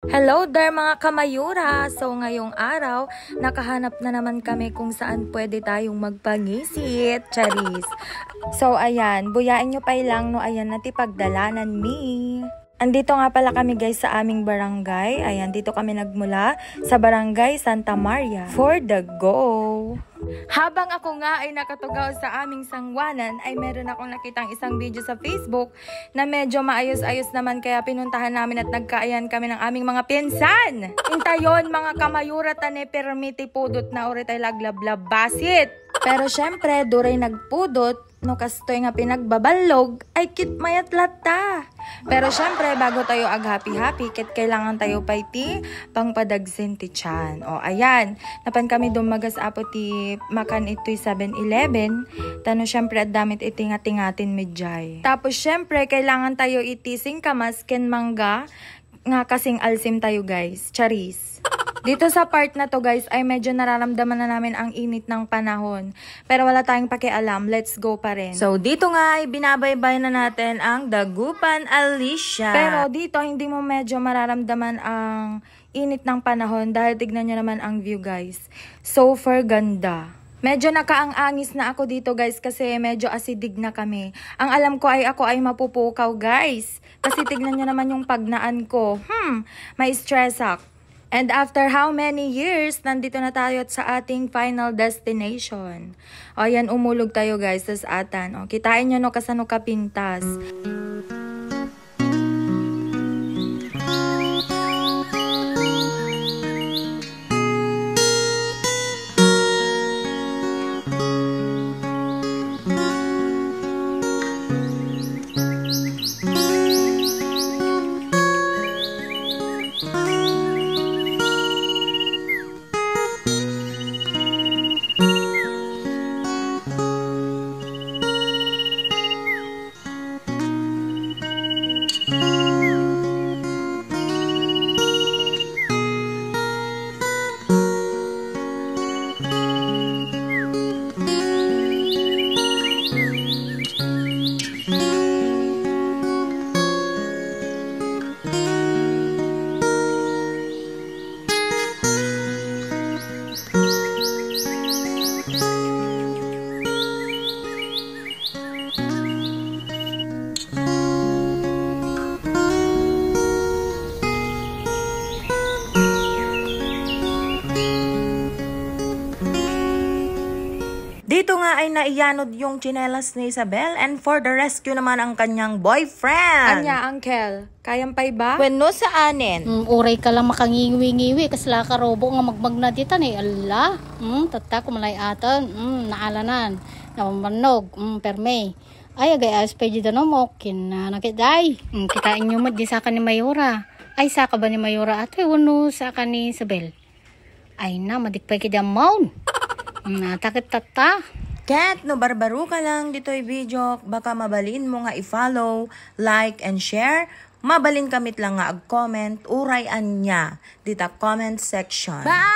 Hello there mga kamayura! So ngayong araw, nakahanap na naman kami kung saan pwede tayong magpangisit. Charis! So ayan, buyain nyo pa lang no, ayan natipagdalanan me. Andito nga pala kami guys sa aming barangay. Ayan, dito kami nagmula sa barangay Santa Maria for the go. Habang ako nga ay nakatugaw sa aming sangwanan, ay meron akong nakitang isang video sa Facebook na medyo maayos-ayos naman, kaya pinuntahan namin at nagkaayan kami ng aming mga pinsan. Intayon mga kamayura tane permiti pudot na uri tayo laglablab basit. Pero syempre, duray nagpudot, no kastoy nga pinagbabalog, ay kit mayat lata. Pero syempre, bago tayo ag happy-happy, kit kailangan tayo pa iti pangpadagsin ti tiyan. O ayan, napan kami dumagas apo ti makan ito'y 7-Eleven. Tano syempre at damit iti ngatingatin medjay. Tapos syempre, kailangan tayo iti singkamas ken mangga, nga kasing alsim tayo guys. Charis! Dito sa part na to guys ay medyo nararamdaman na namin ang init ng panahon. Pero wala tayong pakialam, let's go pa rin. So dito nga ay binabaybay na natin ang Dagupan Alicia. Pero dito hindi mo medyo mararamdaman ang init ng panahon dahil tignan nyo naman ang view guys. So far ganda. Medyo nakaang-angis na ako dito guys kasi medyo acidic na kami. Ang alam ko ay ako ay mapupukaw guys. Kasi tignan nyo naman yung pagnaan ko. May stress ako. And after how many years, nandito na tayo sa ating final destination. O, yan, umulog tayo guys sa atan. O, kitain nyo no kasano kapintas. Dito nga ay naiyanod yung tsinelas ni Isabel and for the rescue naman ang kanyang boyfriend. Anya, uncle, kayang pay ba? Bueno sa anin. Uray ka lang makangiwi-ngiwi kasla ka robo nga magmagna dita ni Allah. Tata kumalay atan. Naalanan. Namamanog. Perme. Ay agay as pa dito no mo kinakiday. Kitain nyo mo di sa kan ni Mayura. Ay sa ka ba ni Mayura ate wano sa kan ni Isabel. Ay na madikpay kida maun. Takit tata. Kat, no barbaro ka lang dito'y video, baka mabalin mo nga i-follow, like, and share. Mabalin kamit lang nga ag-comment, uray anya, dita comment section. Bye!